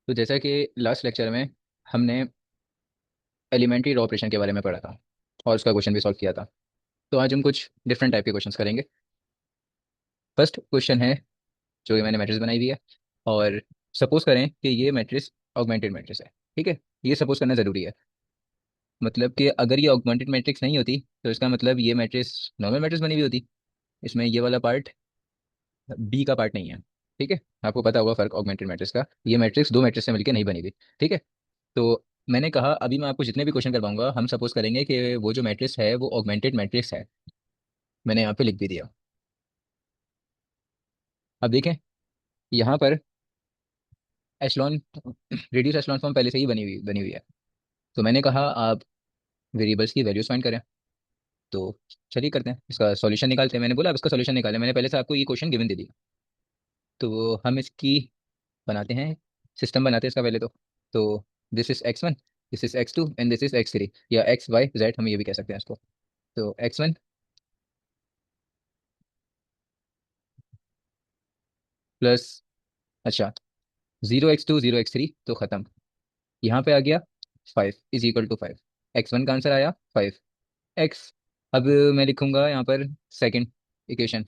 तो जैसा कि लास्ट लेक्चर में हमने एलिमेंट्री ऑपरेशन के बारे में पढ़ा था और उसका क्वेश्चन भी सॉल्व किया था। तो आज हम कुछ डिफरेंट टाइप के क्वेश्चंस करेंगे। फर्स्ट क्वेश्चन है जो कि मैंने मैट्रिक्स बनाई हुई है, और सपोज करें कि ये मैट्रिक्स ऑगमेंटेड मैट्रिक्स है। ठीक है, ये सपोज करना ज़रूरी है। मतलब कि अगर ये ऑगमेंटेड मैट्रिक्स नहीं होती तो इसका मतलब ये मैट्रिक्स नॉर्मल मैट्रिक्स बनी हुई होती। इसमें ये वाला पार्ट बी का पार्ट नहीं है। ठीक है, आपको पता होगा फर्क ऑगमेंटेड मैट्रिक्स का। ये मैट्रिक्स दो मैट्रिक्स से मिलकर नहीं बनी हुई। ठीक है, तो मैंने कहा अभी मैं आपको जितने भी क्वेश्चन करवाऊंगा हम सपोज करेंगे कि वो जो मैट्रिक्स है वो ऑगमेंटेड मैट्रिक्स है। मैंने यहाँ पे लिख भी दिया। अब देखें, यहाँ पर एशलॉन रेडियस एशलॉन फॉर्म पहले से ही बनी हुई है। तो मैंने कहा आप वेरिएबल्स की वैल्यूज फाइंड करें। तो चलिए करते हैं, इसका सॉल्यूशन निकालते हैं। मैंने बोला अब इसका सॉल्यूशन निकालें, मैंने पहले से आपको ये क्वेश्चन गिवन दे दिया। तो हम इसकी बनाते हैं, सिस्टम बनाते हैं इसका पहले तो this is x1, this is x2 and this is x3, या एक्स वाई जेड हम ये भी कह सकते हैं इसको। तो x1 प्लस, अच्छा, 0x2 0x3 तो खत्म। यहाँ पे आ गया 5 = 5। x1 का आंसर आया 5 x। अब मैं लिखूंगा यहाँ पर सेकंड इक्वेशन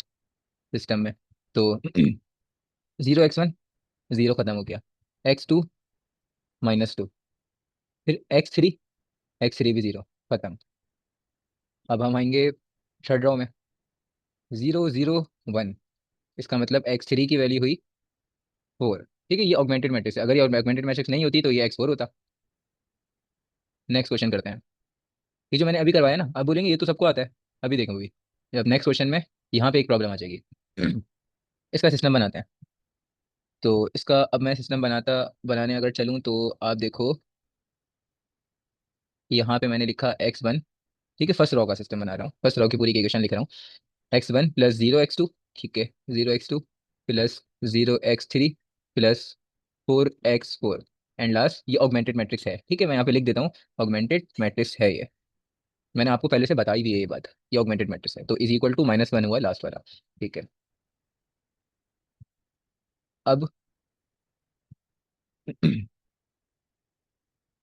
सिस्टम में। तो 0x1 0 खत्म हो गया, x2 -2, फिर x3 भी 0 खत्म। अब हम आएंगे थर्ड रो में, 0 0 1। इसका मतलब x3 की वैल्यू हुई 4। ठीक है, ये ऑगमेंटेड मैट्रिक्स है। अगर ये ऑगमेंटेड मैट्रिक्स नहीं होती तो ये x4 होता। नेक्स्ट क्वेश्चन करते हैं। ये जो मैंने अभी करवाया ना, आप बोलेंगे ये तो सबको आता है। अभी देखोगे, अब नेक्स्ट क्वेश्चन में यहाँ पे एक प्रॉब्लम आ जाएगी। इसका सिस्टम बनाते हैं। तो इसका अब मैं सिस्टम बनाने अगर चलूँ तो आप देखो, यहाँ पे मैंने लिखा x1। ठीक है, फर्स्ट रो का सिस्टम बना रहा हूँ, फर्स्ट रो की पूरी इक्वेशन लिख रहा हूँ। x1 प्लस 0x2, ठीक है, 0x2 plus 0x3 plus 4x4 and last ये ऑगमेंटेड मैट्रिक्स है। ठीक है, मैं यहाँ पे लिख देता हूँ ऑगमेंटेड मैट्रिक्स है ये। मैंने आपको पहले से बताई भी है ये बात, ये ऑगमेंटेड मैट्रिक्स है। तो इज इक्वल टू -1 हुआ लास्ट वाला। ठीक है, अब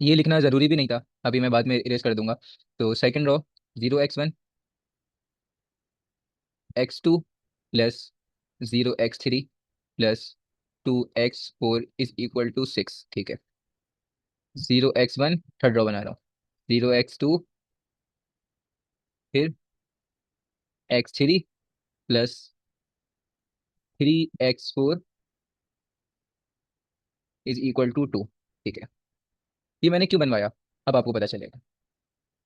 ये लिखना ज़रूरी भी नहीं था, अभी मैं बाद में इरेज कर दूंगा। तो second row, 0x1 x2 plus 0x3 plus 2x4 is equal to 6। ठीक है, 0x1 थर्ड रो बना रहा हूँ, 0x2 फिर x3 plus 3x4 is equal to 2। ठीक है, ये मैंने क्यों बनवाया अब आपको पता चलेगा।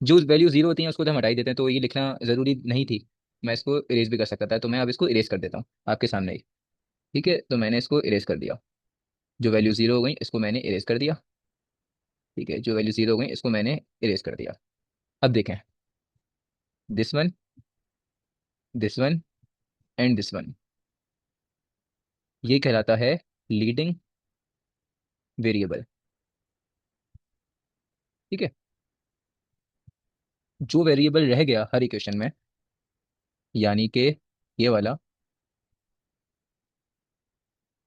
जो वैल्यू जीरो होती है उसको तो हम हटा ही देते हैं, तो ये लिखना ज़रूरी नहीं थी। मैं इसको इरेज भी कर सकता था, तो मैं अब इसको इरेज कर देता हूँ आपके सामने ही। ठीक है, तो मैंने इसको इरेज कर दिया। जो वैल्यू जीरो हो गई इसको मैंने इरेज कर दिया। ठीक है, जो वैल्यू जीरो हो गई इसको मैंने इरेज कर दिया। अब देखें, this one, this one and this one, ये कहलाता है लीडिंग वेरिएबल। ठीक है, जो वेरिएबल रह गया हर इक्वेशन में, यानी कि ये वाला,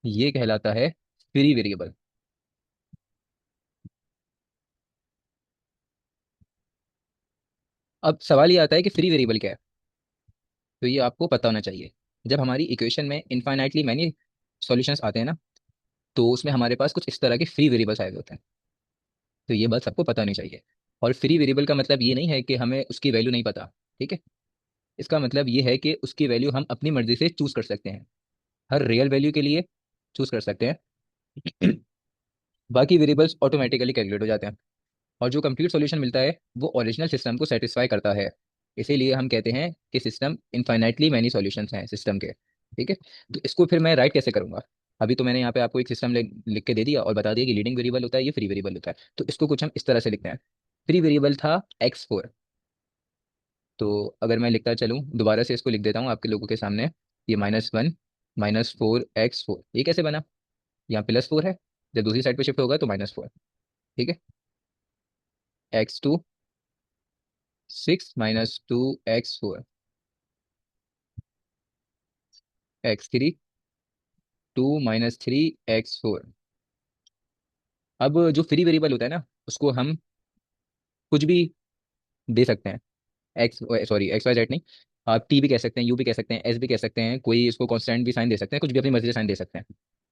ये कहलाता है फ्री वेरिएबल। अब सवाल ये आता है कि फ्री वेरिएबल क्या है। तो ये आपको पता होना चाहिए। जब हमारी इक्वेशन में इनफाइनाइटली मैनी सॉल्यूशंस आते हैं ना, तो उसमें हमारे पास कुछ इस तरह के फ्री वेरिएबल्स आए हुए होते हैं। तो ये बात सबको पता होनी चाहिए। और फ्री वेरिएबल का मतलब ये नहीं है कि हमें उसकी वैल्यू नहीं पता। ठीक है, इसका मतलब ये है कि उसकी वैल्यू हम अपनी मर्जी से चूज कर सकते हैं, हर रियल वैल्यू के लिए चूज कर सकते हैं। बाकी वेरिएबल्स ऑटोमेटिकली कैलकुलेट हो जाते हैं, और जो कंप्लीट सॉल्यूशन मिलता है वो ओरिजिनल सिस्टम को सेटिस्फाई करता है। इसीलिए हम कहते हैं कि सिस्टम इनफाइनाइटली मैनी सॉल्यूशंस हैं सिस्टम के। ठीक है, तो इसको फिर मैं राइट कैसे करूंगा। अभी तो मैंने यहाँ पे आपको एक सिस्टम लिख के दे दिया और बता दिया कि लीडिंग वेरिएबल होता है, ये फ्री वेरिएबल होता है। तो इसको कुछ हम इस तरह से लिखते हैं। फ्री वेरिएबल था x4। तो अगर मैं लिखता चलूँ दोबारा से इसको लिख देता हूँ आपके लोगों के सामने, ये -1 -4x4, ये कैसे बना। यहाँ +4 है, जब दूसरी साइड पे शिफ्ट होगा तो -4। ठीक है, x2 6 -2x4, x3 2 -3x4, अब जो फ्री वेरिएबल होता है ना, उसको हम कुछ भी दे सकते हैं। X, sorry x y z नहीं, आप टी भी कह सकते हैं, यू भी कह सकते हैं, एस भी कह सकते हैं, कोई इसको कांस्टेंट भी साइन दे सकते हैं, कुछ भी अपनी मर्जी से साइन दे सकते हैं।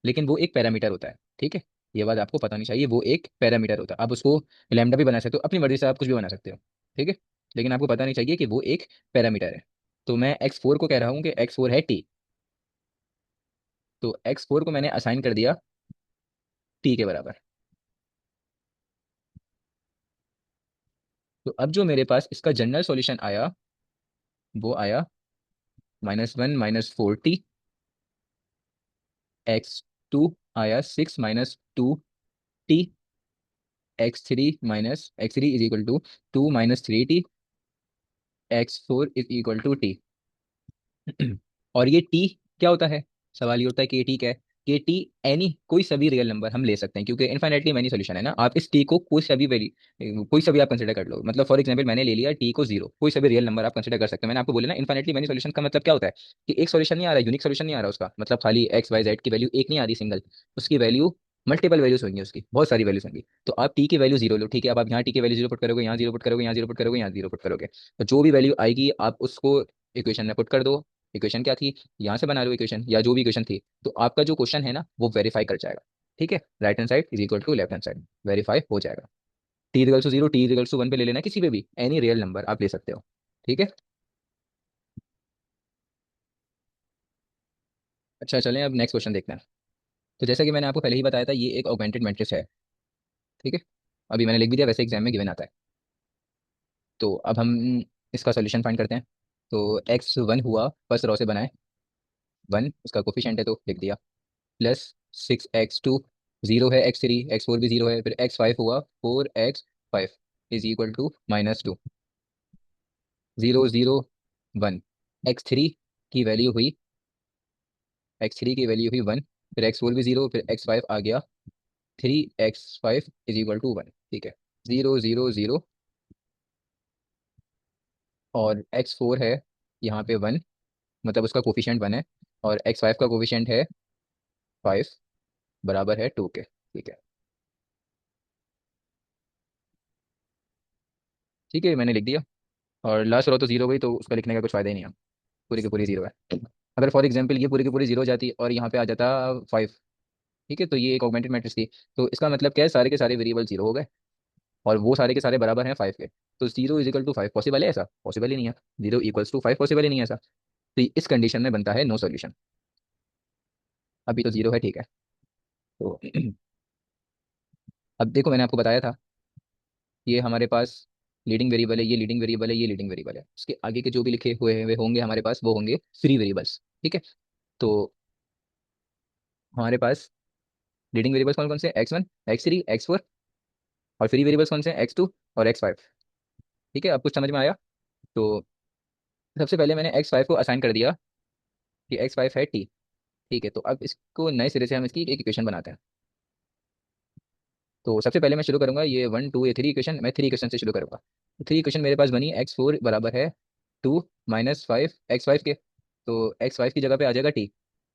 लेकिन वो एक पैरामीटर होता है, ठीक है। ये बात आपको पता नहीं चाहिए, वो एक पैरामीटर होता है। आप उसको लैम्डा भी बना सकते हो, अपनी मर्जी से आप कुछ भी बना सकते हो, ठीक है। लेकिन आपको पता नहीं चाहिए कि वो एक पैरामीटर है। तो मैं एक्स फोर को कह रहा हूँ कि एक्स फोर है टी। तो एक्स फोर को मैंने असाइन कर दिया टी के बराबर। तो अब जो मेरे पास इसका जनरल सॉल्यूशन आया, वो आया -1 - 4t। x2 आया 6 - 2t। x3 is equal to 2 - 3t। x4 is equal to t. और ये टी क्या होता है? सवाल ये होता है कि ये टी क्या है? कि टी एनी कोई सभी रियल नंबर हम ले सकते हैं, क्योंकि इनफाइनाइटली मैनी सोल्यूशन है ना। आप इस टी को कोई सभी वैल्यू, कोई सभी आप कंसिडर कर लो। मतलब फॉर एग्जांपल मैंने ले लिया टी को जीरो, कोई सभी रियल नंबर आप कंसिडर कर सकते हैं। मैंने आपको बोला ना, इनफाइनाइटली मैनी सोल्यूशन का मतलब क्या होता है? कि एक सोल्यूशन नहीं आ रहा, यूनिक सोल्यूशन नहीं आ रहा उसका मतलब, खाली एक्स वाई जेड की वैल्यू एक नहीं आ रही सिंगल, उसकी वैल्यू मल्टीपल वैल्यूज होंगी, उसकी बहुत सारी वैल्यूज होंगी। तो आप टी की वैल्यू जीरो लो, ठीक है। अब आप यहाँ टी की वैल्यू जीरो पुट करोगे, यहाँ जीरो पुट करोगे, यहाँ जीरो पुट करोगे, यहाँ जीरो पुट करोगे, तो जो भी वैल्यू आएगी आप उसको इक्वेशन में पुट कर दो। इक्वेशन क्या थी? यहाँ से बना लो इक्वेशन, या जो भी इक्वेशन थी, तो आपका जो क्वेश्चन है ना वो वेरीफाई कर जाएगा, ठीक है। Right hand side is equal to left hand side, verify हो जाएगा। T equals to zero, t equals to one पे ले लेना, किसी पे भी एनी रियल नंबर आप ले सकते हो, ठीक है। अच्छा चलें, अब नेक्स्ट क्वेश्चन देखते हैं। तो जैसा कि मैंने आपको पहले ही बताया था, ये एक ऑगमेंटेड मैट्रिक्स है, ठीक है। अभी मैंने लिख भी दिया, वैसे एग्जाम में गिवन आता है। तो अब हम इसका सोल्यूशन फाइंड करते हैं। तो एक्स वन हुआ, फर्स्ट रो से बनाए, वन उसका कोफिशिएंट है तो लिख दिया, +6x2, जीरो है x3, x4 भी जीरो है, फिर x5 हुआ 4x5 is equal to -2, 0 0 1। x3 की वैल्यू हुई, x3 की वैल्यू हुई 1, फिर x4 भी जीरो, फिर x5 आ गया 3x5 इज इक्वल टू 1, ठीक है। 0 0 0 और x4 है यहाँ पे 1, मतलब उसका कोफिशिएंट 1 है, और x5 का कोफिशिएंट है 5, बराबर है 2 के, ठीक है। ठीक है, मैंने लिख दिया। और लास्ट रो तो जीरो गई, तो उसका लिखने का कुछ फायदा ही नहीं है, पूरी की पूरी जीरो है। अगर फॉर एग्जांपल ये पूरी की पूरी जीरो हो जाती और यहाँ पे आ जाता 5, ठीक है, तो ये एक ऑगमेंटेड मैट्रिक्स थी। तो इसका मतलब क्या है? सारे के सारे वेरिएबल जीरो हो गए, और वो सारे के सारे बराबर हैं 5 के। तो 0 = 5 पॉसिबल है? ऐसा पॉसिबल ही नहीं है। 0 = 5 पॉसिबल ही नहीं है ऐसा। तो इस कंडीशन में बनता है नो सॉल्यूशन। अभी तो जीरो है, ठीक है। तो अब देखो, मैंने आपको बताया था, ये हमारे पास लीडिंग वेरिएबल है, ये लीडिंग वेरिएबल है, ये लीडिंग वेरिएबल है। उसके आगे के जो भी लिखे हुए हुए होंगे हमारे पास, वो होंगे फ्री वेरिएबल्स, ठीक है। तो हमारे पास लीडिंग वेरिएबल्स कौन कौन से? x1, x3, x4, और फ्री वेरिएबल्स कौन से हैं? x2 और x5, ठीक है। अब कुछ समझ में आया? तो सबसे पहले मैंने x5 को असाइन कर दिया कि x5 है t, ठीक है। तो अब इसको नए सिरे से हम इसकी एक इक्वेशन बनाते हैं। तो सबसे पहले मैं शुरू करूंगा, ये 1 2 ये 3 इक्वेशन, मैं 3 इक्वेशन से शुरू करूंगा। तो 3 इक्वेशन मेरे पास बनी, x4 बराबर है 2 - 5 x5 के। तो x5 की जगह पे आ जाएगा t,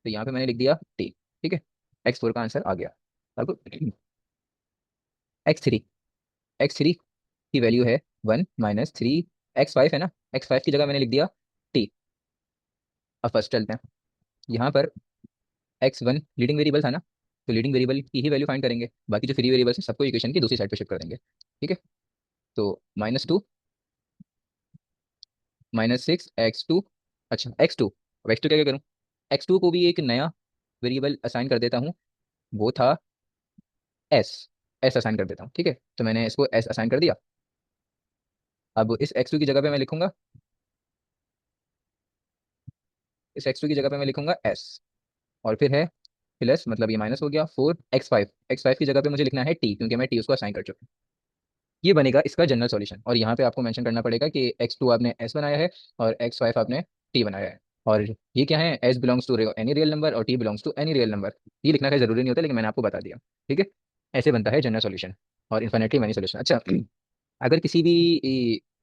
तो यहाँ पे मैंने लिख दिया t, ठीक है। x4 का आंसर आ गया। अब x3, x3 की वैल्यू है 1 - 3 x5 है ना, x5 की जगह मैंने लिख दिया t। अब फर्स्ट चलते हैं, यहाँ पर x1 लीडिंग वेरिएबल था ना, तो लीडिंग वेरिएबल की ही वैल्यू फाइंड करेंगे, बाकी जो फ्री वेरिएबल्स हैं सबको इक्वेशन की दूसरी साइड पे शिफ्ट कर देंगे, ठीक है। तो -2 -6 x2, अच्छा x2, अब x2 क्या क्या करूँ? x2 को भी एक नया वेरिएबल असाइन कर देता हूँ, वो था s, s असाइन कर देता हूँ, ठीक है। तो मैंने इसको s असाइन कर दिया। अब इस x2 की जगह पे मैं लिखूंगा, इस x2 की जगह पे मैं लिखूंगा s, और फिर है प्लस, मतलब ये माइनस हो गया 4x5, x5 की जगह पे मुझे लिखना है t, क्योंकि मैं t उसको असाइन कर चुका हूँ। ये बनेगा इसका जनरल सॉल्यूशन, और यहाँ पे आपको मेंशन करना पड़ेगा कि x2 आपने s बनाया है और x5 आपने t बनाया है। और ये क्या है? s belongs to any real number और t belongs to any real number. ये लिखना का जरूरी नहीं होता, लेकिन मैंने आपको बता दिया, ठीक है। ऐसे बनता है जनरल सॉल्यूशन और इन्फिनिटली मैनी सॉल्यूशन। अच्छा, अगर किसी भी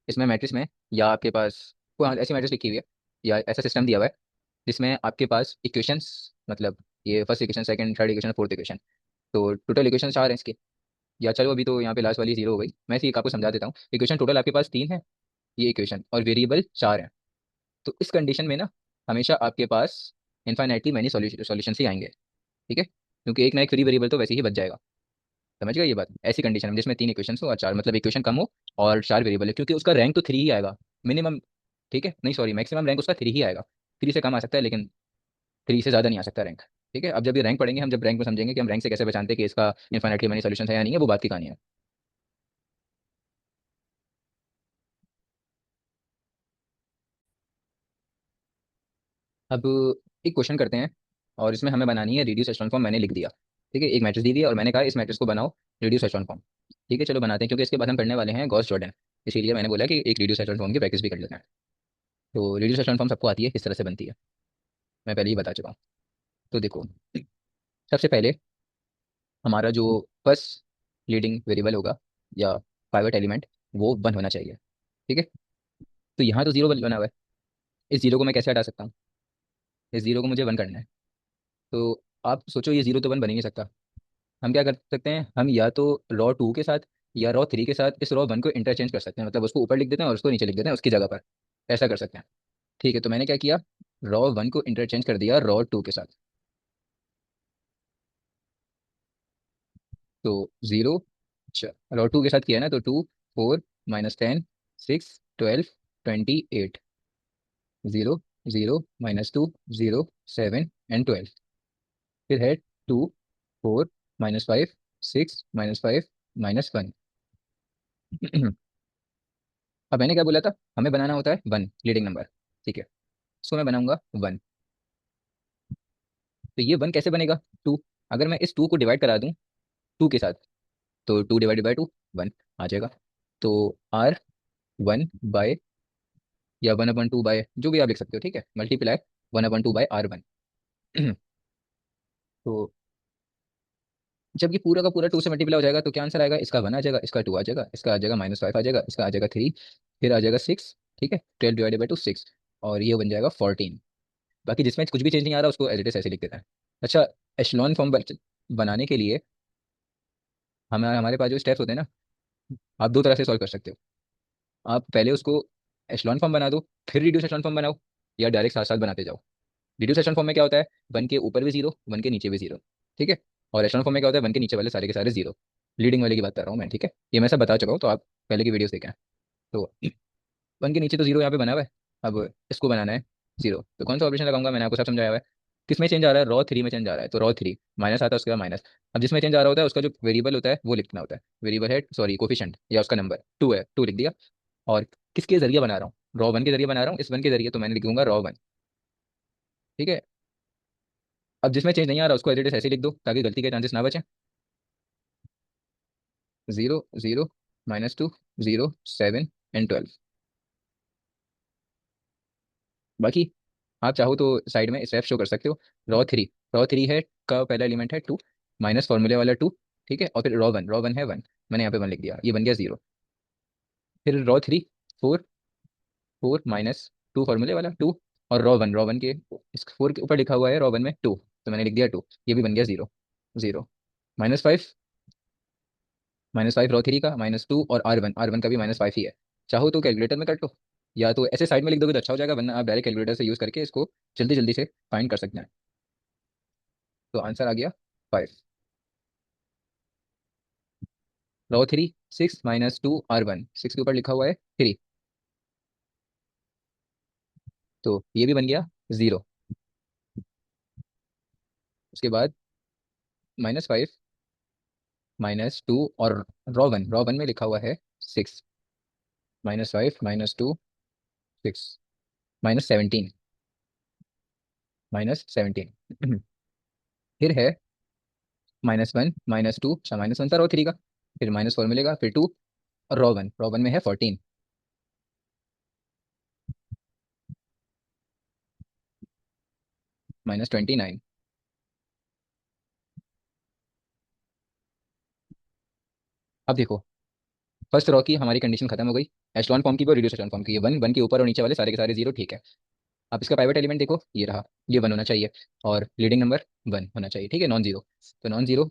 इसमें मैट्रिक्स में, या आपके पास कोई ऐसी मैट्रिक्स लिखी हुई है, या ऐसा सिस्टम दिया हुआ है जिसमें आपके पास इक्वेशंस, मतलब ये first equation, second, third equation, fourth equation, तो टोटल इक्वेशन 4 है इसकी, या चलो अभी तो यहाँ पे लास्ट वाली जीरो हो गई, मैं इसे एक आपको समझा देता हूँ। इक्वेशन टोटल आपके पास तीन है, ये इक्वेशन, और वेरिएबल चार है। तो इस कंडीशन में ना हमेशा आपके पास इनफाइनाइटली मैनी सॉल्यूशन ही आएंगे, ठीक है, क्योंकि एक ना एक फ्री वेरिएबल तो वैसे ही बच जाएगा। समझ गए ये बात? ऐसी कंडीशन में जिसमें तीन इक्वेशन हो और चार, मतलब इक्वेशन कम हो और चार वेरिएबल है, क्योंकि उसका रैंक तो थ्री ही आएगा मिनिमम। ठीक है, नहीं सॉरी, मैक्सिमम रैंक उसका थ्री ही आएगा। थ्री से कम आ सकता है लेकिन थ्री से ज़्यादा नहीं आ सकता रैंक। ठीक है, अब जब ये रैंक पढ़ेंगे हम, जब रैंक में समझेंगे कि हम रैंक से कैसे पहचानते हैं कि इसका इनफाइनाइटली मैनी सॉल्यूशन है या नहीं है, वो बात की कहानी है। अब एक क्वेश्चन करते हैं, और इसमें हमें बनानी है रिड्यूस एशेलॉन फॉर्म। मैंने लिख दिया, ठीक है, एक मैट्रिक्स दी हुई है और मैंने कहा इस मैट्रिक्स को बनाओ रिड्यूस एशेलॉन फॉर्म। ठीक है, चलो बनाते हैं, क्योंकि इसके बाद हम पढ़ने वाले हैं गॉस जॉर्डन, इसीलिए मैंने बोला कि एक रिड्यूस एशेलॉन फॉर्म की प्रैक्टिस भी कर लेते हैं। तो रिड्यूस एशेलॉन फॉर्म सबको आती है, किस तरह से बनती है मैं पहले ही बता चुका हूँ। तो देखो, सबसे पहले हमारा जो फर्स्ट लीडिंग वेरिएबल होगा या पाइवट एलिमेंट, वो वन होना चाहिए। ठीक है, तो यहाँ तो जीरो बना हुआ है, इस जीरो को मैं कैसे हटा सकता हूँ? इस जीरो को मुझे वन करना है। तो आप सोचो, ये जीरो तो वन बन ही नहीं सकता। हम क्या कर सकते हैं, हम या तो रॉ टू के साथ या रॉ थ्री के साथ इस रॉ वन को इंटरचेंज कर सकते हैं, मतलब उसको ऊपर लिख देते हैं और उसको नीचे लिख देते हैं उसकी जगह पर। ऐसा कर सकते हैं। ठीक है, तो मैंने क्या किया, रॉ वन को इंटरचेंज कर दिया रॉ टू के साथ। तो जीरो, रॉ टू के साथ किया ना, तो two, four, -10, 6, 12, 28, zero, zero, -2, zero, 7 and 12। फिर है टू, फोर, -5, 6, -5, -1। अब मैंने क्या बोला था, हमें बनाना होता है वन लीडिंग नंबर। ठीक है, सो मैं बनाऊंगा वन। तो ये वन कैसे बनेगा? टू, अगर मैं इस टू को डिवाइड करा दूं टू के साथ, तो two divided by two one आ जाएगा। तो आर वन बाय, या वन अपन टू बाय, जो भी आप लिख सकते हो, ठीक है, multiply one upon two by R one. तो जब ये पूरा का पूरा टू से मल्टीप्लाई हो जाएगा तो क्या आंसर आएगा? इसका वन आ जाएगा, इसका टू आ जाएगा, इसका आ जाएगा -5 आ जाएगा, इसका आ जाएगा थ्री, फिर आ जाएगा सिक्स। ठीक है, 12 डिवाइडेड बाई टू सिक्स, और ये बन जाएगा 14। बाकी जिसमें कुछ भी चेंज नहीं आ रहा उसको एज इट इज ऐसे लिख देता है। अच्छा, एशलॉन फॉर्म बनाने के लिए हमें, हमारे पास जो स्टेप्स होते हैं ना, आप दो तरह से सॉल्व कर सकते हो। आप पहले उसको एशलॉन फॉर्म बना दो, फिर रिड्यूस एशलॉन फॉर्म बनाओ, या डायरेक्ट साथ साथ बनाते जाओ। रिड्यूस एशलॉन फॉर्म में क्या होता है, वन के ऊपर भी जीरो, वन के नीचे भी जीरो। ठीक है, और एशलॉन फॉर्म में क्या होता है, वन के नीचे वाले सारे के सारे जीरो। लीडिंग वाले की बात कर रहा हूँ मैं, ठीक है, ये मैं सब बता चुका हूँ, तो आप पहले की वीडियोस देखें। तो वन के नीचे तो जीरो यहाँ पे बना हुआ है। अब इसको बनाना है जीरो, तो कौन सा ऑपरेशन लगाऊंगा? मैंने आपको सब समझाया हुआ है। किस में चेंज आ रहा है? रॉ थ्री में चेंज आ रहा है, तो रॉ थ्री माइनस आता है, उसके बाद माइनस। अब जिसमें चेंज आ रहा होता है उसका जो वेरिएबल होता है वो लिखना होता है। वेरिएबल है, सॉरी, कोफिशिएंट, या उसका नंबर टू है, टू लिख दिया। और किसके जरिए बना रहा हूँ? रॉ वन के जरिए बना रहा हूँ, इस वन के जरिए, तो मैंने लिख दूंगा रॉ वन। ठीक है, अब जिसमें चेंज नहीं आ रहा उसको एज इट इज ऐसे लिख दो, ताकि गलती के चांसेस ना बचे। Zero, zero, -2, zero, 7 and 12। बाकी आप चाहो तो साइड में स्टेप शो कर सकते हो। रॉ थ्री, रॉ थ्री है का पहला एलिमेंट है टू, माइनस फॉर्मूले वाला टू। ठीक है, और फिर रॉ वन, रॉ वन है वन, मैंने यहाँ पे वन लिख दिया, ये बन गया जीरो। फिर रॉ थ्री, फोर, फोर -2 फॉर्मूले वाला टू, और रॉ वन, रॉ वन के इस फोर के ऊपर लिखा हुआ है रॉ वन में टू, तो मैंने लिख दिया टू, ये भी बन गया जीरो, जीरो। -5, -5 रॉ थ्री का, -2, और आर वन, आर वन का भी -5 ही है। चाहो तो कैलकुलेटर में कर लो, या तो ऐसे साइड में लिख दोगे तो अच्छा हो जाएगा, वरना आप डायरेक्ट कैलकुलेटर से यूज करके इसको जल्दी जल्दी से फाइंड कर सकते हैं। तो आंसर आ गया 5। Row three, 6 -2 R one, six के ऊपर लिखा हुआ है थ्री, तो ये भी बन गया जीरो। उसके बाद -5, -2, और रॉ वन, रॉ वन में लिखा हुआ है सिक्स, -5, -2, सिक्स, -17, -17। फिर है -1, -2, अच्छा -1 था रॉ थ्री का, फिर माइनस फोर मिलेगा, फिर टू, और रॉ वन, रॉ वन में है 14, -29। अब देखो, फर्स्ट रॉ की हमारी कंडीशन खत्म हो गई, एशलॉन फॉर्म की भी और रिड्यूस एशलॉन फॉर्म की। ये वन, वन के ऊपर और नीचे वाले सारे के सारे जीरो, ठीक है। अब इसका प्राइवेट एलिमेंट देखो, ये रहा, ये वन होना चाहिए, और लीडिंग नंबर वन होना चाहिए, ठीक है, नॉन जीरो। तो नॉन जीरो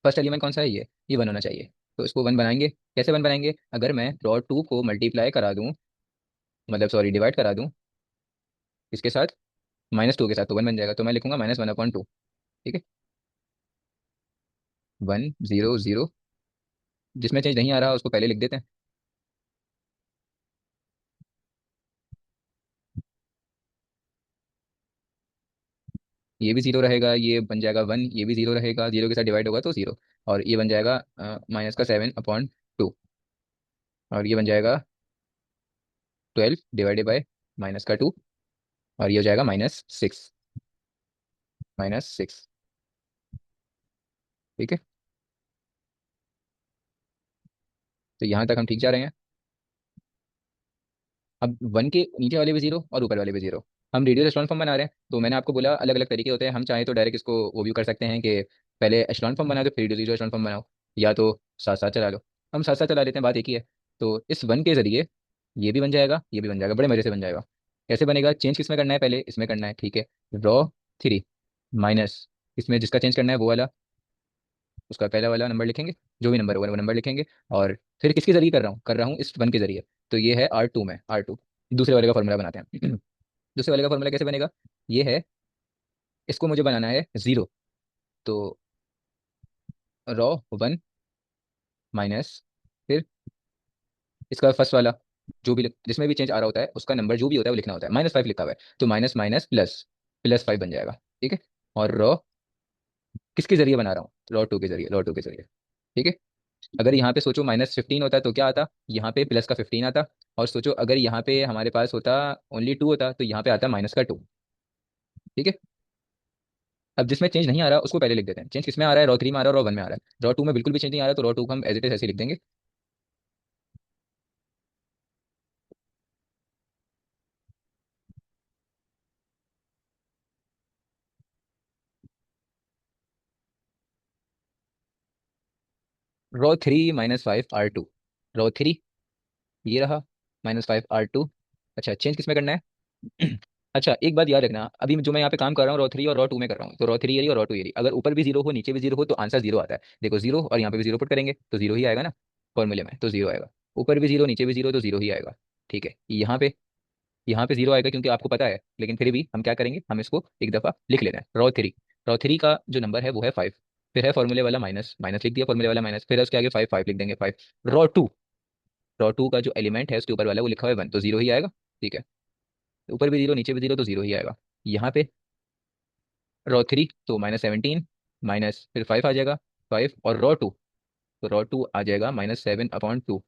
फर्स्ट एलिमेंट कौन सा है, ये वन होना चाहिए। तो इसको वन बनाएंगे। कैसे वन बनाएंगे, अगर मैं रॉ टू को मल्टीप्लाई करा दूं, मतलब सॉरी डिवाइड करा दूं इसके साथ, -2 के साथ, तो वन बन जाएगा। तो मैं लिखूंगा -1/2। ठीक है, 1 0 0। जिसमें चेंज नहीं आ रहा उसको पहले लिख देते हैं। ये भी जीरो रहेगा, ये बन जाएगा वन, ये भी जीरो रहेगा, जीरो के साथ डिवाइड होगा तो जीरो। और ये बन जाएगा -7/2। और ये बन जाएगा 12 डिवाइडेड बाय -2। और ये हो जाएगा -6। -6। ठीक है, तो यहाँ तक हम ठीक जा रहे हैं। अब वन के नीचे वाले भी जीरो और ऊपर वाले भी जीरो। हम रेडियल एशेलॉन फॉर्म बना रहे हैं, तो मैंने आपको बोला अलग अलग तरीके होते हैं। हम चाहे तो डायरेक्ट इसको वो भी कर सकते हैं कि पहले एशेलॉन फॉर्म बनाओ तो फिर रेडियल एशेलॉन फॉर्म बनाओ, या तो साथ साथ चला लो। हम साथ साथ चला लेते हैं, बात एक ही है। तो इस वन के जरिए ये भी बन जाएगा, ये भी बन जाएगा, बड़े मजे से बन जाएगा। कैसे बनेगा, चेंज किस में करना है, पहले इसमें करना है। ठीक है, रॉ थ्री माइनस, इसमें जिसका चेंज करना है वो वाला, उसका पहला वाला नंबर लिखेंगे, जो भी नंबर होगा वो नंबर लिखेंगे। और फिर किसके जरिए कर रहा हूँ इस वन के जरिए। तो ये है R2 में, R2। दूसरे वाले का फॉर्मूला बनाते हैं। दूसरे वाले का फॉर्मूला कैसे बनेगा, ये है, इसको मुझे बनाना है जीरो। तो रॉ वन माइनस, फिर इसका फर्स्ट वाला, जो भी जिसमें भी चेंज आ रहा होता है उसका नंबर जो भी होता है वो लिखना होता है। -5 लिखा हुआ है, तो माइनस माइनस प्लस, +5 बन जाएगा। ठीक है, और रॉ किसके जरिए बना रहा हूँ, रॉ टू के जरिए, रॉ टू के जरिए। ठीक है, अगर यहाँ पे सोचो -15 होता तो क्या आता, यहाँ पे प्लस का 15 आता। और सोचो अगर यहाँ पे हमारे पास होता ओनली टू होता तो यहाँ पे आता -2। ठीक है, अब जिसमें चेंज नहीं आ रहा उसको पहले लिख देते हैं। चेंज किसमें आ रहा है, रॉ थ्री में आ रहा है, रॉ वन में आ रहा है। रॉ टू में बिल्कुल भी चेंज नहीं आ रहा, तो रॉ टू को हम एज इट इज ऐसे ही लिख देंगे। ρ3 - 5 R2, ρ3 ये रहा, -5 R2। अच्छा, चेंज किसमें करना है। अच्छा, एक बात याद रखना, अभी जो मैं यहाँ पे काम कर रहा हूँ ρ3 और ρ2 में कर रहा हूँ, तो ρ3 ये रही और ρ2 ये रही। अगर ऊपर भी जीरो हो नीचे भी जीरो हो तो आंसर जीरो आता है। देखो जीरो, और यहाँ पे भी जीरो पुट करेंगे तो जीरो ही आएगा ना, फॉर्मूले में तो जीरो आएगा। ऊपर भी जीरो नीचे भी जीरो तो जीरो ही आएगा। ठीक है, यहाँ पे जीरो आएगा क्योंकि आपको पता है, लेकिन फिर भी हम क्या करेंगे, हम इसको एक दफा लिख लेते हैं। ρ3 का जो नंबर है वो है 5। फिर है फॉर्मूले वाला माइनस, माइनस लिख दिया, फॉर्मूले वाला माइनस, फिर है उसके आगे 5, 5 लिख देंगे 5। ρ2, ρ2 का जो एलिमेंट है उसके ऊपर वाला वो लिखा हुआ है 1, तो जीरो ही आएगा। ठीक है, ऊपर भी जीरो नीचे भी जीरो तो जीरो ही आएगा। यहाँ पे ρ3 तो -17, माइनस फिर 5 आ जाएगा, 5 और ρ2, तो ρ2 आ जाएगा -7/2।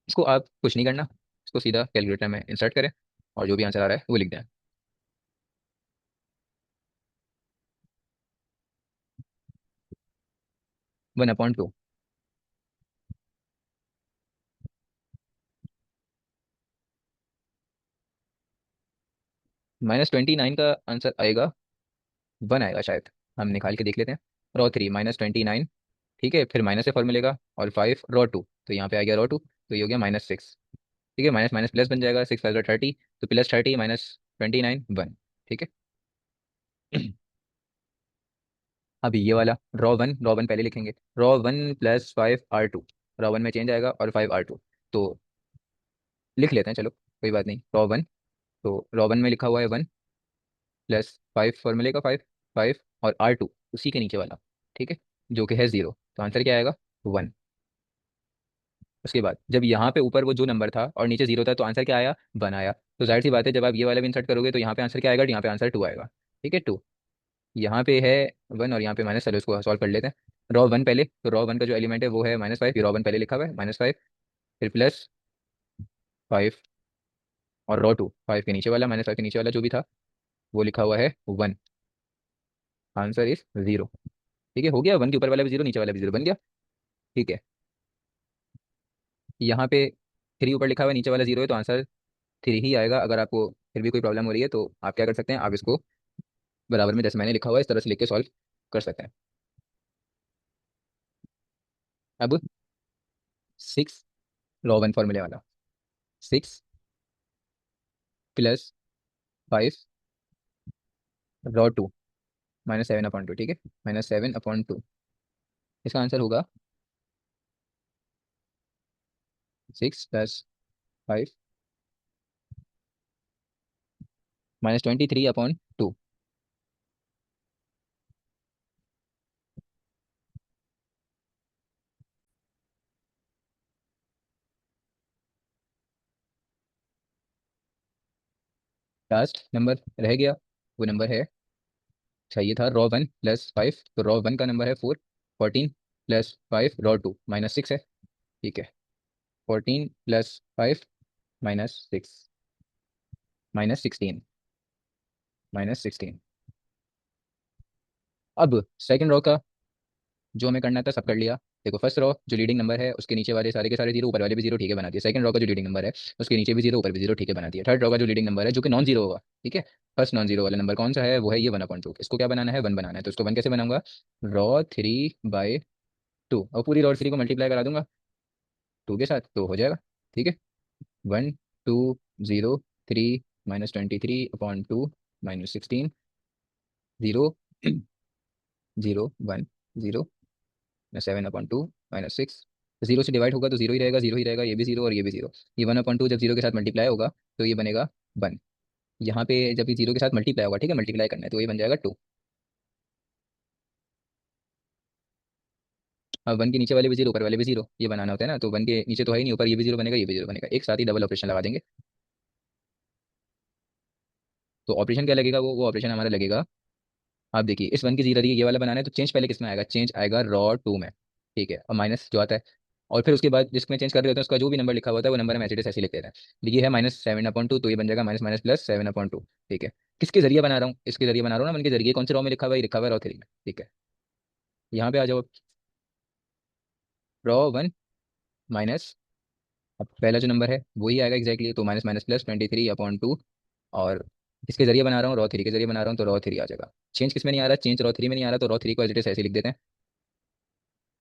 इसको आप कुछ नहीं करना, इसको सीधा कैलकुलेटर में इंसर्ट करें और जो भी आंसर आ रहा है वो लिख दें। 1/2। -29 का आंसर आएगा, वन आएगा शायद। हम निकाल के देख लेते हैं। ρ3 -29। ठीक है, फिर माइनस से फॉर्मूले का, और 5 ρ2, तो यहाँ पे आ गया ρ2, तो ये हो गया -6। ठीक है, माइनस माइनस प्लस बन जाएगा, 6 5 30, तो +30 -29 1। ठीक है। अभी ये वाला रॉ वन पहले लिखेंगे। ρ1 + 5 R2, रॉ वन में चेंज आएगा और 5 R2, तो लिख लेते हैं, चलो कोई बात नहीं। रॉ वन, तो रॉ वन में लिखा हुआ है 1 + 5, फॉर्मूले का 5, 5 और R2 उसी के नीचे वाला। ठीक है, जो कि है जीरो, तो आंसर क्या आएगा, 1। उसके बाद जब यहाँ पे ऊपर वो जो नंबर था और नीचे जीरो था तो आंसर क्या आया, 1 आया। तो जाहिर सी बात है जब आप ये वाला भी इंसर्ट करोगे तो यहाँ पे आंसर क्या आएगा, यहाँ पे आंसर 2 आएगा। ठीक है, 2। यहाँ पे है 1 और यहाँ पे माइनस, चलो इसको सॉल्व कर लेते हैं। ρ1 पहले, तो ρ1 का जो एलिमेंट है वो है -5, ये ρ1 पहले लिखा हुआ है -5, फिर +5 और ρ2 5 के नीचे वाला, -5 के नीचे वाला जो भी था वो लिखा हुआ है 1। Answer is zero. ठीक है, हो गया, वन के ऊपर वाला भी जीरो नीचे वाला भी जीरो बन गया। ठीक है, यहाँ पे 3 ऊपर लिखा हुआ है नीचे वाला जीरो है, तो आंसर 3 ही आएगा। अगर आपको फिर भी कोई प्रॉब्लम हो रही है तो आप क्या कर सकते हैं, आप इसको बराबर में जैसे मैंने लिखा हुआ है इस तरह से लिख के सॉल्व कर सकते हैं। अब 6, ρ1 फॉर्मूले वाला, 6 + 5 ρ2 -7/2। ठीक है, -7/2। इसका आंसर होगा 6 + 5 -23/2। लास्ट नंबर रह गया, वो नंबर है, चाहिए था ρ1 + 5, तो ρ1 का नंबर है 4। 14 + 5 ρ2 -6 है। ठीक है, 14 + 5 -6 -16 -16। अब सेकंड रो का जो हमें करना था सब कर लिया। देखो फर्स्ट रो जो लीडिंग नंबर है उसके नीचे वाले सारे के सारे जीरो, ऊपर वाले भी जीरो, ठीक है बना दिया। सेकंड रो का जो लीडिंग नंबर है उसके नीचे भी जीरो, ऊपर भी जीरो, ठीक है बना दिया। थर्ड रो का जो लीडिंग नंबर है जो कि नॉन जीरो होगा, ठीक है, फर्स्ट नॉन जीरो वाला नंबर कौन सा है, वो है ये 1/2। इसको क्या बनाना है, 1 बनाना है, तो इसको 1 कैसे बनाऊंगा, ρ3/2, और पूरी ρ3 को मल्टीप्लाई करा दूंगा 2 के साथ तो हो जाएगा। ठीक है, 1 2 0 3 -23/2 -16 0 0 1 0 7/2 -6। जीरो से डिवाइड होगा तो जीरो ही रहेगा, जीरो ही रहेगा, ये भी जीरो और ये भी जीरो। ये 1/2 जब जीरो के साथ मल्टीप्लाई होगा तो ये बनेगा 1। यहाँ पे जब ये जीरो के साथ मल्टीप्लाई होगा, ठीक है, मल्टीप्लाई करना है, तो ये बन जाएगा 2। अब 1 के नीचे वाले भी जीरो, ऊपर वाले भी जीरो, ये बनाना होता है ना, तो 1 के नीचे तो है ही नहीं, ऊपर ये भी जीरो बनेगा, ये भी जीरो बनेगा, एक साथ ही डबल ऑपरेशन लगा देंगे। तो ऑपरेशन क्या लगेगा, वो ऑपरेशन हमारा लगेगा, आप देखिए इस 1 की जीरो ये वाला बनाना है, तो चेंज पहले किस में आएगा, चेंज आएगा ρ2 में। ठीक है, और माइनस जो आता है, और फिर उसके बाद जिसमें चेंज कर रहे होते हैं उसका जो भी नंबर लिखा हुआ होता है वो नंबर हम एच ऐसे ही लिखते हैं। ये है -7/2, तो ये बन जाएगा माइनस माइनस प्लस 7/2। ठीक है, किसके जरिए बना रहा हूँ, इसके जरिए बना रहा हूँ ना, 1 के जरिए, कौन से रॉ में लिखा हुआ है, ये लिखा हुआ है ρ3 में। ठीक है, यहाँ पे आ जाओ, ρ1 माइनस, अब पहला जो नंबर है वही आएगा एग्जैक्टली, तो माइनस माइनस प्लस 23/2। और किसके जरिए बना रहा हूँ, ρ3 के जरिए बना रहा हूँ, तो ρ3 आ जाएगा। चेंज किस में नहीं आ रहा, चेंज ρ3 में नहीं आ रहा, तो ρ3 को एज इट इज ऐसे ही लिख देते हैं,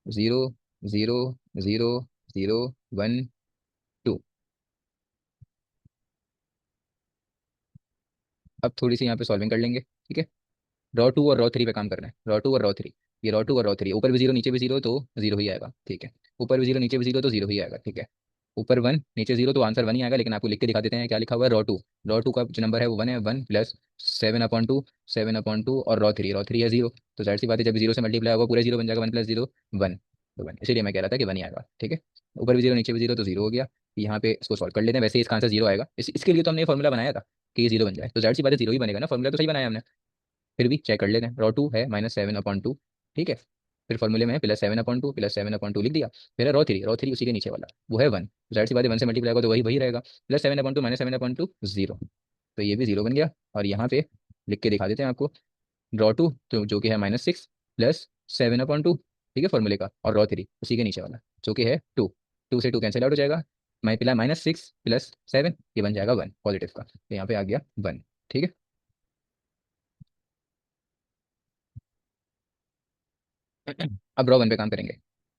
0 0 0 0 1 2। अब थोड़ी सी यहाँ पे सॉल्विंग कर लेंगे, ठीक है। ρ2 और ρ3 पे काम करना है, ρ2 और ρ3, ये ρ2 और ρ3, ऊपर भी जीरो नीचे भी जीरो तो जीरो ही आएगा। ठीक है, ऊपर भी जीरो नीचे भी जीरो तो जीरो ही आएगा। ठीक है, ऊपर 1 नीचे जीरो तो आंसर 1 ही आएगा, लेकिन आपको लिख के दिखा देते हैं क्या लिखा हुआ है, ρ2 का जो नंबर है वो 1 है, 1 + 7/2, 7/2, और ρ3 है जीरो, तो जाहिर सी बात है जब जीरो से मल्टीप्लाई होगा पूरा जीरो बन जाएगा, 1 + 0 1, तो 1, इसीलिए मैं कह रहा था कि 1 ही आएगा। ठीक है, ऊपर भी जीरो नीचे भी जीरो तो जीरो हो गया। यहाँ पे इसको सॉल्व कर लेते हैं, वैसे ही इसका आंसर जीरो आएगा, इसके लिए तो हमने फॉर्मूला बनाया था कि ये जीरो बन जाए, तो जाहिर सी बात है जीरो ही बनेगा ना, फॉर्मूला तो सही बनाया हमने। फिर भी चेक कर लेते हैं, ρ2 है -7/2। ठीक है, फिर फॉर्मूले में है +7/2, +7/2 लिख दिया। फिर है ρ3 उसी के नीचे वाला वो है 1, जाहिर सी बात है 1 से मल्टीप्लाई होगा तो वही वही रहेगा, +7/2 -7/2 0, तो ये भी जीरो बन गया। और यहाँ पे लिख के दिखा देते हैं आपको, ρ2 तो जो कि है -6 +7/2, ठीक है फॉर्मूले का, और ρ3 उसी के नीचे वाला जो कि है 2, 2 से 2 कैंसिल आउट हो जाएगा, मैं पिला -6 + 7, ये बन जाएगा 1 पॉजिटिव का, तो यहाँ पे आ गया 1। ठीक है, अब रॉ 1 पे काम करेंगे।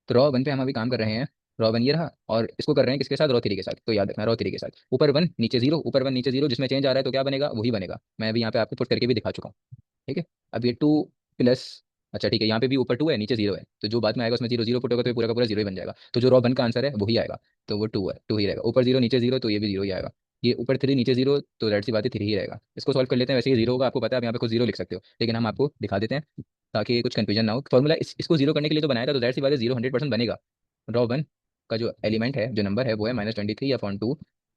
तो रॉ 1 पे हम अभी काम कर रहे हैं, रॉ 1 ये रहा, और इसको कर रहे हैं किसके साथ, ρ3 के साथ, तो याद रखना ρ3 के साथ, ऊपर 1 नीचे जीरो, ऊपर 1 नीचे जीरो, जिसमें चेंज आ रहा है तो क्या बनेगा, वही बनेगा। मैं अभी यहाँ पे आपको पुट करके भी दिखा चुका हूँ। ठीक है, अब ये 2 प्लस, अच्छा ठीक है, यहाँ पे भी ऊपर 2 है नीचे जीरो है, तो जो बाद में आएगा उसमें जीरो जीरो पुट होगा तो ये पूरा का पूरा जीरो ही बन जाएगा, तो जो रॉ 1 का आंसर है वही आएगा, तो वो 2 है, 2 ही रहेगा। ऊपर जीरो नीचे जीरो तो ये भी जीरो ही आएगा, ये ऊपर 3 नीचे जीरो तो रेड सी बात है 3 ही रहेगा। इसको सॉल्व कर लेते हैं, वैसे ही जीरो होगा, आपको पता है आप यहाँ पे कुछ जीरो लिख सकते हो, लेकिन हम आपको दिखा देते हैं ताकि कुछ कंफ्यूजन ना हो। फॉर्मूला इसको जीरो करने के लिए तो बनाया था, तो जाहिर सी बात है जीरो 100% बनेगा। रॉ 1 का जो एलिमेंट है, जो नंबर है वो है -23/2,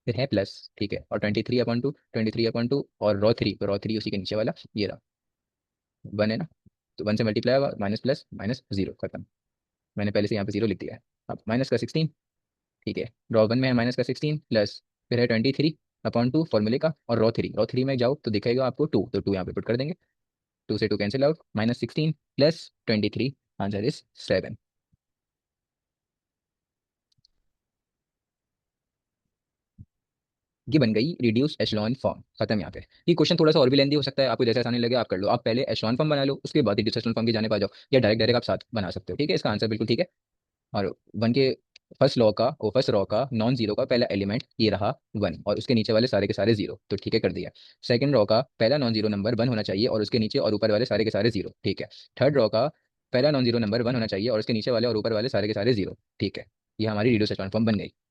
फिर है प्लस, ठीक है, और 23/2 और रॉ 3 उसी के नीचे वाला ये रहा, 1 है ना, तो 1 से मल्टीप्लाई होगा, माइनस प्लस माइनस जीरो, खत्म। मैंने पहले से यहाँ पे जीरो लिख दिया है। अब माइनस का 16, ठीक है, रॉ 1 में है माइनस का 16 प्लस, फिर है 23/2 फॉर्मूले का, और रॉ 3 में जाओ तो दिखेगा आपको 2, तो 2 यहाँ पे पुट कर देंगे, 2 से 2 कैंसिल आउट, -16 + 23, आंसर इज 7। ये बन गई रिड्यूस एशलॉन फॉर्म, खत्म यहाँ पे। ये क्वेश्चन थोड़ा सा और भी लेंदी हो सकता है, आपको जैसे आसानी लगे आप कर लो, आप पहले एशलॉन फॉर्म बना लो उसके बाद रिड्यूस एशलॉन फॉर्म की जाने पा जाओ, या डायरेक्ट डायरेक्ट आप साथ बना सकते हो। ठीक है, इसका आंसर बिल्कुल ठीक है। और 1 के फर्स्ट रॉ का नॉन जीरो का पहला एलिमेंट ये रहा 1, और उसके नीचे वाले सारे के सारे जीरो, तो ठीक है कर दिया। सेकंड रॉ का पहला नॉन जीरो नंबर 1 होना चाहिए, और उसके नीचे और ऊपर वाले सारे के सारे जीरो, ठीक है। थर्ड रॉ का पहला नॉन जीरो नंबर वन होना चाहिए और उसके नीचे वाले और ऊपर वाले सारे के सारे जीरो। ठीक है, ये हमारी रिड्यूस ट्रांसफॉर्म बन गई।